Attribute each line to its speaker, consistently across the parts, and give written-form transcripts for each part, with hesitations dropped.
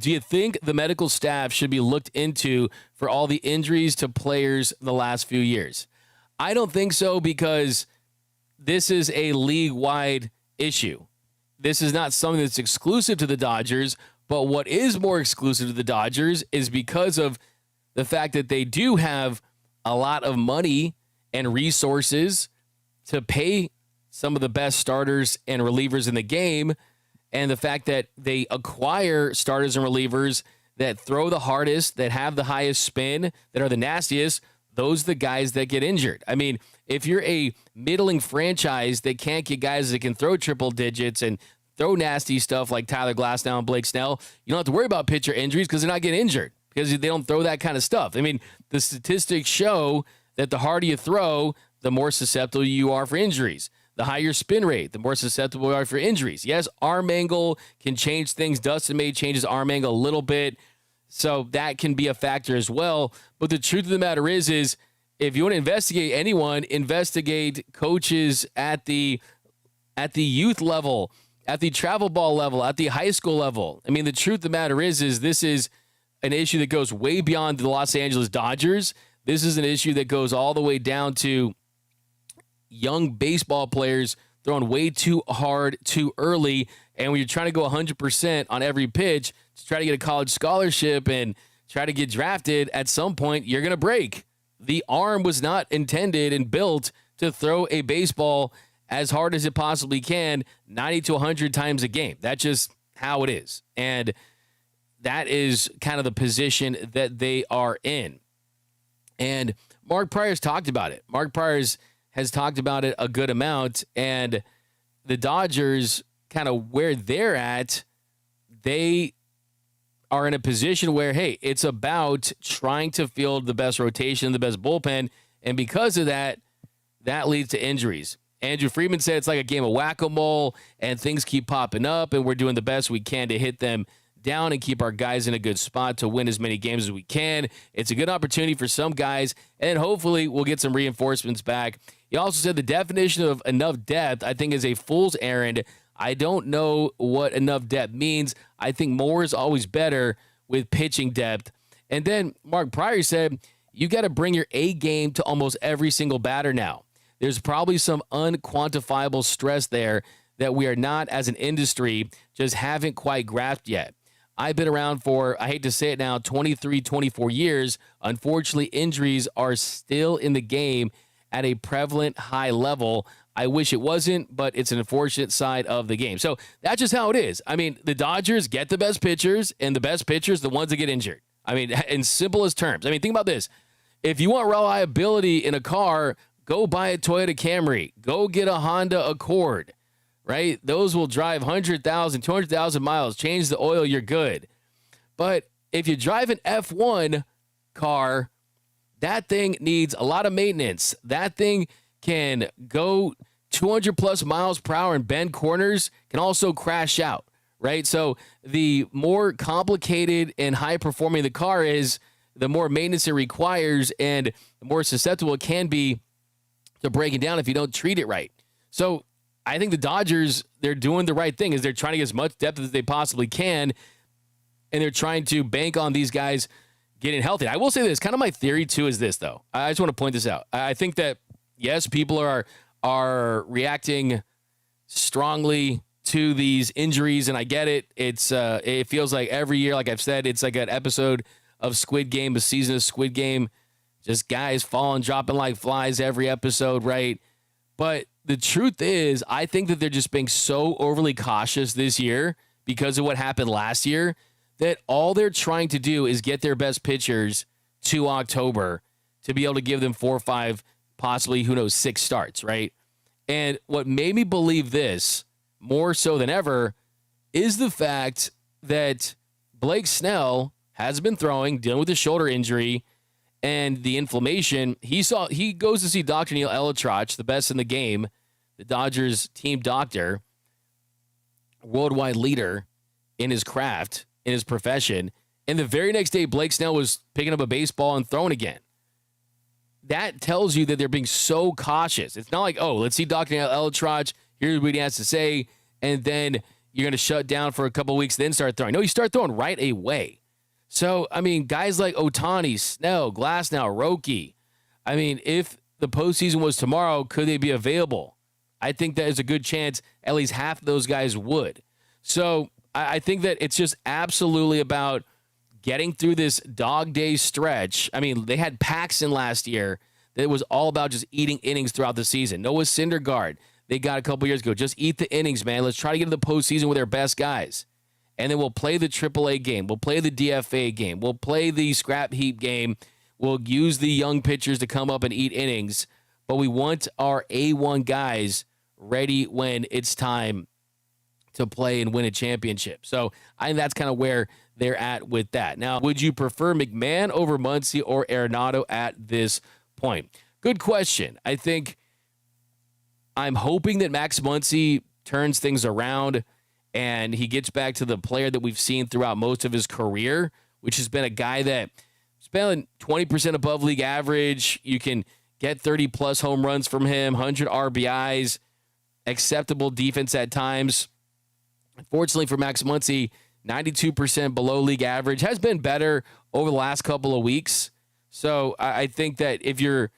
Speaker 1: Do you think the medical staff should be looked into for all the injuries to players the last few years? I don't think so, because this is a league-wide issue. This is not something that's exclusive to the Dodgers, but what is more exclusive to the Dodgers is because of the fact that they do have a lot of money and resources to pay some of the best starters and relievers in the game, and the fact that they acquire starters and relievers that throw the hardest, that have the highest spin, that are the nastiest. Those are the guys that get injured. I mean, if you're a middling franchise that can't get guys that can throw triple digits and throw nasty stuff like Tyler Glasnow and Blake Snell, you don't have to worry about pitcher injuries because they're not getting injured because they don't throw that kind of stuff. I mean, the statistics show that the harder you throw, the more susceptible you are for injuries. The higher spin rate, the more susceptible you are for injuries. Yes, arm angle can change things. Dustin May changes arm angle a little bit, so that can be a factor as well. But the truth of the matter is if you want to investigate anyone, investigate coaches at the youth level, at the travel ball level, at the high school level. I mean, the truth of the matter is this is an issue that goes way beyond the Los Angeles Dodgers. This is an issue that goes all the way down to young baseball players throwing way too hard too early. And when you're trying to go 100% on every pitch to try to get a college scholarship and try to get drafted, at some point you're going to break. The arm was not intended and built to throw a baseball as hard as it possibly can, 90 to 100 times a game. That's just how it is. And that is kind of the position that they are in. And Mark Prior's talked about it. Mark Prior's has talked about it a good amount, and the Dodgers, kind of where they're at, they are in a position where, hey, it's about trying to field the best rotation, the best bullpen, and because of that, that leads to injuries. Andrew Friedman said it's like a game of whack-a-mole, and things keep popping up, and we're doing the best we can to hit them down and keep our guys in a good spot to win as many games as we can. It's a good opportunity for some guys, and hopefully we'll get some reinforcements back. He also said the definition of enough depth, I think, is a fool's errand. I don't know what enough depth means. I think more is always better with pitching depth. And then Mark Prior said, you got to bring your A game to almost every single batter now. There's probably some unquantifiable stress there that we are not, as an industry, just haven't quite grasped yet. I've been around for, I hate to say it now, 23, 24 years. Unfortunately, injuries are still in the game at a prevalent high level. I wish it wasn't, but it's an unfortunate side of the game. So that's just how it is. I mean, the Dodgers get the best pitchers, and the best pitchers, the ones that get injured. I mean, in simplest terms. I mean, think about this. If you want reliability in a car, go buy a Toyota Camry. Go get a Honda Accord, right? Those will drive 100,000, 200,000 miles. Change the oil, you're good. But if you drive an F1 car, that thing needs a lot of maintenance. That thing can go 200 plus miles per hour and bend corners, can also crash out, right? So the more complicated and high performing the car is, the more maintenance it requires and the more susceptible it can be to breaking down if you don't treat it right. So I think the Dodgers, they're doing the right thing, is they're trying to get as much depth as they possibly can, and they're trying to bank on these guys getting healthy. I will say this, kind of my theory too is this, though. I just want to point this out. I think that, yes, people are reacting strongly to these injuries, and I get it. It feels like every year, like I've said, it's like an episode of Squid Game, a season of Squid Game, just guys falling, dropping like flies every episode, right? But the truth is, I think that they're just being so overly cautious this year because of what happened last year, that all they're trying to do is get their best pitchers to October to be able to give them 4 or 5, possibly, who knows, 6 starts, right? And what made me believe this more so than ever is the fact that Blake Snell has been throwing, dealing with a shoulder injury and the inflammation. He goes to see Dr. Neil Elitrach, the best in the game, the Dodgers team doctor, worldwide leader in his craft, in his profession. And the very next day, Blake Snell was picking up a baseball and throwing again. That tells you that they're being so cautious. It's not like, oh, let's see Dr. Neil Elitrach, here's what he has to say, and then you're going to shut down for a couple weeks, then start throwing. No, you start throwing right away. So, I mean, guys like Ohtani, Snell, Glasnow, Roki, I mean, if the postseason was tomorrow, could they be available? I think that is a good chance at least half of those guys would. So I think that it's just absolutely about getting through this dog day stretch. I mean, they had Paxton last year that was all about just eating innings throughout the season. Noah Syndergaard, they got a couple years ago. Just eat the innings, man. Let's try to get to the postseason with their best guys. And then we'll play the AAA game. We'll play the DFA game. We'll play the scrap heap game. We'll use the young pitchers to come up and eat innings. But we want our A1 guys ready when it's time to play and win a championship. So I think that's kind of where they're at with that. Now, would you prefer McMahon over Muncy or Arenado at this point? Good question. I think I'm hoping that Max Muncy turns things around and he gets back to the player that we've seen throughout most of his career, which has been a guy that spent 20% above league average. You can get 30-plus home runs from him, 100 RBIs, acceptable defense at times. Unfortunately for Max Muncy, 92% below league average. Has been better over the last couple of weeks. So I think that if you're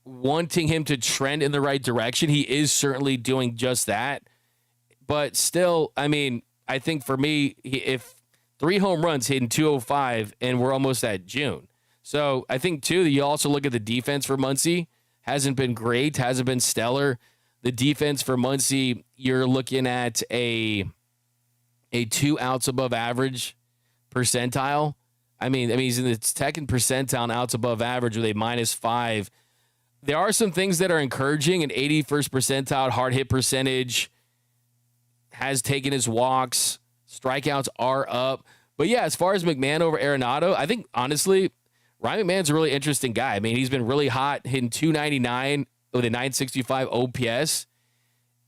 Speaker 1: wanting him to trend in the right direction, he is certainly doing just that. But still, I mean, I think for me, if 3 home runs hitting 205 and we're almost at June. So I think, too, that you also look at the defense for Muncy. Hasn't been great, hasn't been stellar. The defense for Muncy, you're looking at a 2 outs above average percentile. I mean, he's in the second percentile in outs above average with a -5. There are some things that are encouraging. An 81st percentile hard hit percentage, has taken his walks, strikeouts are up. But yeah, as far as McMahon over Arenado, I think honestly, Ryan McMahon's a really interesting guy. I mean, he's been really hot, hitting 299 with a 965 OPS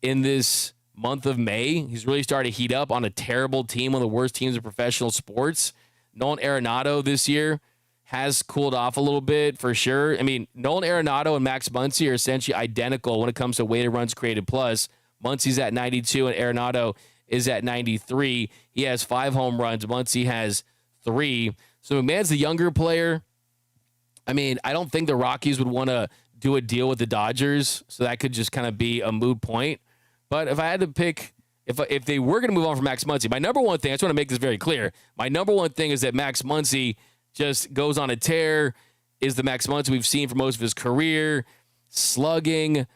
Speaker 1: in this month of May. He's really started to heat up on a terrible team, one of the worst teams in professional sports. Nolan Arenado this year has cooled off a little bit for sure. I mean, Nolan Arenado and Max Muncy are essentially identical when it comes to weighted runs created plus. Muncy's at 92 and Arenado is at 93. He has 5 home runs. Muncy has 3. So McMahon's the younger player. I mean, I don't think the Rockies would want to do a deal with the Dodgers, so that could just kind of be a moot point. But if I had to pick, if they were going to move on from Max Muncy, my number one thing, I just want to make this very clear, my number one thing is that Max Muncy just goes on a tear, is the Max Muncy we've seen for most of his career, slugging,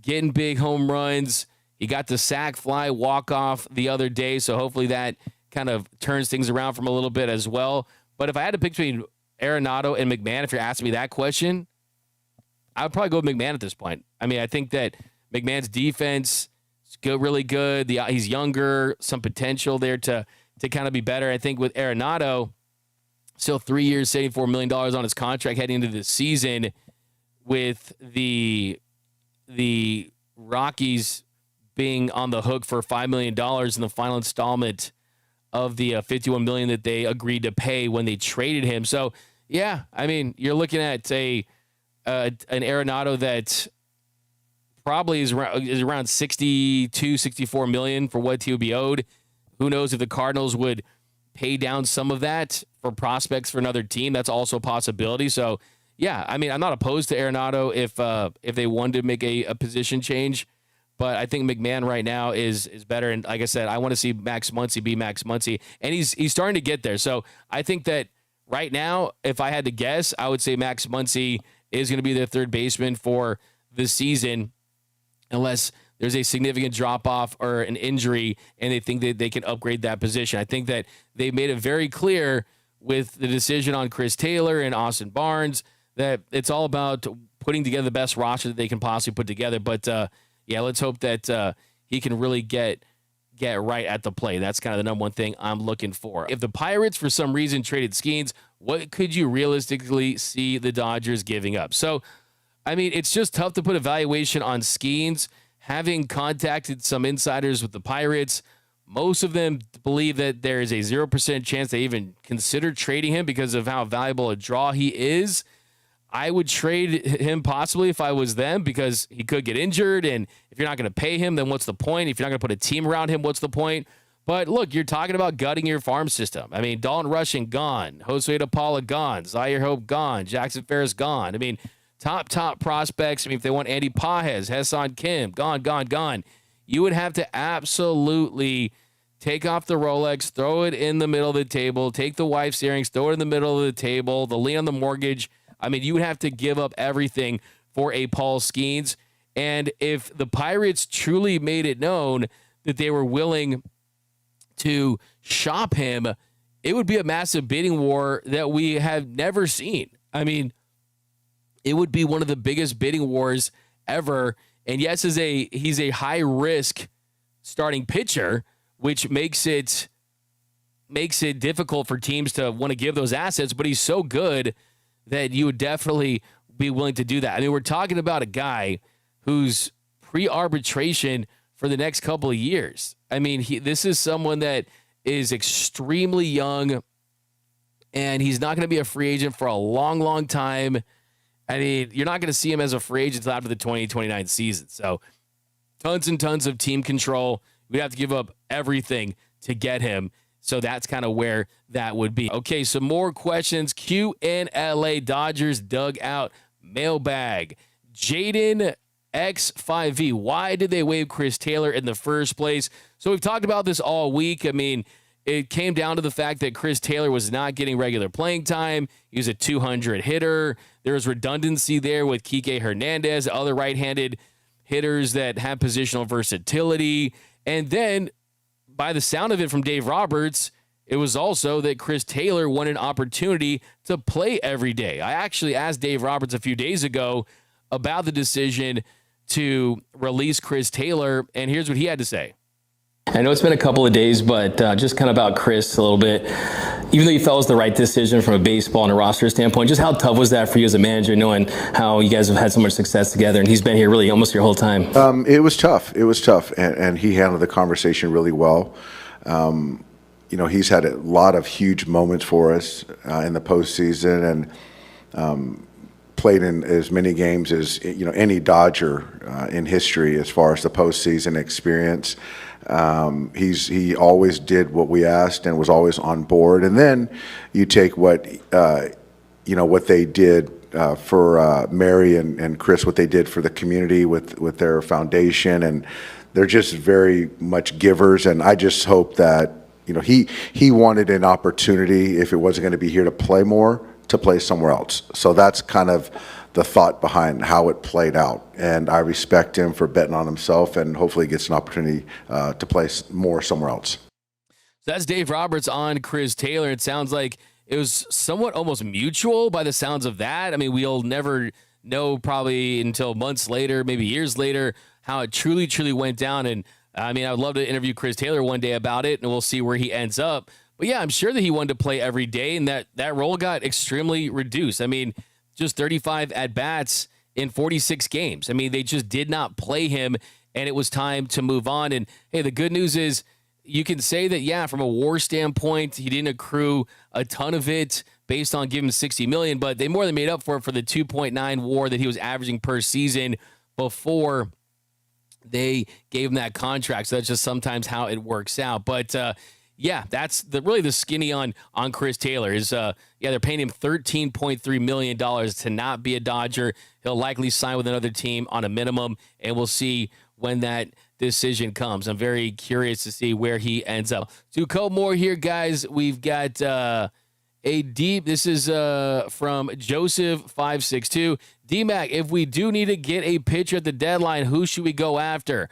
Speaker 1: getting big home runs. He got the sac fly walk-off the other day, so hopefully that kind of turns things around from a little bit as well. But if I had to pick between Arenado and McMahon, if you're asking me that question, I would probably go with McMahon at this point. I mean, I think that McMahon's defense is really good. He's younger, some potential there to kind of be better. I think with Arenado, still 3 years, $74 million on his contract heading into the season, with the Rockies being on the hook for $5 million in the final installment of the $51 million that they agreed to pay when they traded him. So, yeah, I mean, you're looking at an Arenado that probably is around 62, 64 million for what he would be owed. Who knows if the Cardinals would pay down some of that for prospects for another team? That's also a possibility. So, yeah, I mean, I'm not opposed to Arenado if they wanted to make a position change. But I think McMahon right now is better. And like I said, I want to see Max Muncy be Max Muncy. And he's starting to get there. So I think that right now, if I had to guess, I would say Max Muncy is going to be their third baseman for the season, unless there's a significant drop-off or an injury and they think that they can upgrade that position. I think that they made it very clear with the decision on Chris Taylor and Austin Barnes that it's all about putting together the best roster that they can possibly put together. But, yeah, let's hope that he can really get right at the plate. That's kind of the number one thing I'm looking for. If the Pirates, for some reason, traded Skeens, what could you realistically see the Dodgers giving up? So, I mean, it's just tough to put a valuation on Skeens. Having contacted some insiders with the Pirates, most of them believe that there is a 0% chance they even consider trading him because of how valuable a draw he is. I would trade him possibly if I was them, because he could get injured, and if you're not going to pay him, then what's the point? If you're not going to put a team around him, what's the point? But look, you're talking about gutting your farm system. I mean, Dalton Rushing gone, Jose De Paula gone, Zaire Hope gone, Jackson Ferris gone. I mean, top prospects. I mean, if they want Andy Pajes, Hassan Kim, gone. You would have to absolutely take off the Rolex, throw it in the middle of the table, take the wife's earrings, throw it in the middle of the table, the lien on the mortgage. I mean, you would have to give up everything for a Paul Skeens. And if the Pirates truly made it known that they were willing to shop him, it would be a massive bidding war that we have never seen. I mean, it would be one of the biggest bidding wars ever. And yes, he's a high risk starting pitcher, which makes it difficult for teams to want to give those assets, but he's so good that you would definitely be willing to do that. I mean, we're talking about a guy who's pre-arbitration for the next couple of years. I mean, this is someone that is extremely young, and he's not going to be a free agent for a long, long time. I mean, you're not going to see him as a free agent until after the 2029 season. So tons and tons of team control. We'd have to give up everything to get him. So that's kind of where that would be. Okay, some more questions. QNLA Dodgers dugout mailbag. Jaden X5V. Why did they waive Chris Taylor in the first place? So we've talked about this all week. I mean, it came down to the fact that Chris Taylor was not getting regular playing time. He was a 200 hitter. There was redundancy there with Kike Hernandez, other right-handed hitters that have positional versatility. And then, by the sound of it from Dave Roberts, it was also that Chris Taylor wanted an opportunity to play every day. I actually asked Dave Roberts a few days ago about the decision to release Chris Taylor, and here's what he had to say.
Speaker 2: I know it's been a couple of days, but just kind of about Chris a little bit. Even though you felt it was the right decision from a baseball and a roster standpoint, just how tough was that for you as a manager, knowing how you guys have had so much success together, and he's been here really almost your whole time?
Speaker 3: It was tough. And he handled the conversation really well. He's had a lot of huge moments for us in the postseason, and played in as many games as any Dodger in history as far as the postseason experience. He always did what we asked and was always on board. And then you take what they did for Mary and Chris, what they did for the community with their foundation, and they're just very much givers. And I just hope that he wanted an opportunity, if it wasn't going to be here to play more, to play somewhere else. So that's kind of the thought behind how it played out. And I respect him for betting on himself, and hopefully gets an opportunity to play more somewhere else.
Speaker 1: So that's Dave Roberts on Chris Taylor. It sounds like it was somewhat almost mutual by the sounds of that. I mean, we'll never know probably until months later, maybe years later, how it truly went down. And I mean, I would love to interview Chris Taylor one day about it, and we'll see where he ends up. But yeah, I'm sure that he wanted to play every day, and that role got extremely reduced. I mean, just 35 at-bats in 46 games. I mean, they just did not play him, and it was time to move on. And, hey, the good news is you can say that, yeah, from a WAR standpoint, he didn't accrue a ton of it based on giving him $60 million, but they more than made up for it for the 2.9 WAR that he was averaging per season before they gave him that contract. So that's just sometimes how it works out. But, yeah, that's really the skinny on Chris Taylor is, they're paying him $13.3 million to not be a Dodger. He'll likely sign with another team on a minimum, and we'll see when that decision comes. I'm very curious to see where he ends up. To a couple more here, guys. We've got this is from Joseph562. D-Mac, if we do need to get a pitcher at the deadline, who should we go after?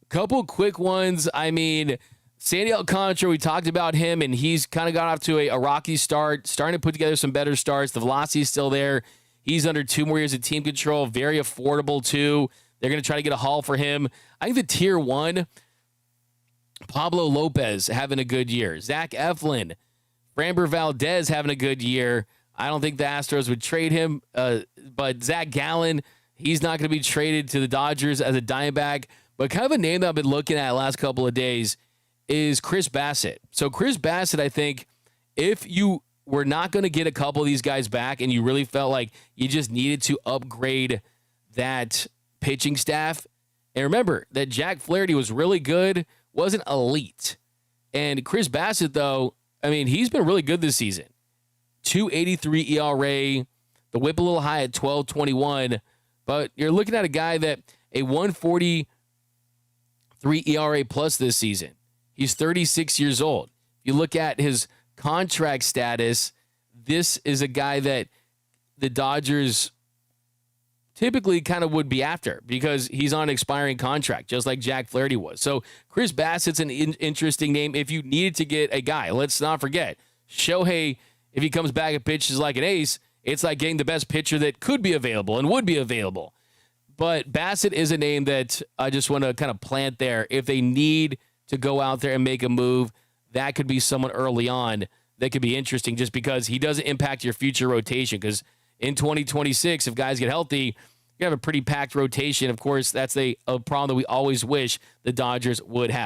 Speaker 1: Couple quick ones. I mean, Sandy Alcantara, we talked about him, and he's kind of got off to a rocky start, starting to put together some better starts. The velocity is still there. He's under 2 more years of team control, very affordable, too. They're going to try to get a haul for him. I think the tier 1, Pablo Lopez having a good year. Zach Eflin, Framber Valdez having a good year. I don't think the Astros would trade him, but Zach Gallen, he's not going to be traded to the Dodgers as a Diamondback. But kind of a name that I've been looking at the last couple of days is Chris Bassett. So Chris Bassett, I think, if you were not going to get a couple of these guys back and you really felt like you just needed to upgrade that pitching staff, and remember that Jack Flaherty was really good, wasn't elite. And Chris Bassett, though, I mean, he's been really good this season. 2.83 ERA, the whip a little high at 12.21, but you're looking at a guy that a 1.43 ERA plus this season. He's 36 years old. If you look at his contract status, this is a guy that the Dodgers typically kind of would be after because he's on an expiring contract, just like Jack Flaherty was. So Chris Bassett's an interesting name if you needed to get a guy. Let's not forget, Shohei, if he comes back and pitches like an ace, it's like getting the best pitcher that could be available and would be available. But Bassett is a name that I just want to kind of plant there. If they need to go out there and make a move, that could be someone early on that could be interesting just because he doesn't impact your future rotation. Because in 2026, if guys get healthy, you have a pretty packed rotation. Of course, that's a problem that we always wish the Dodgers would have.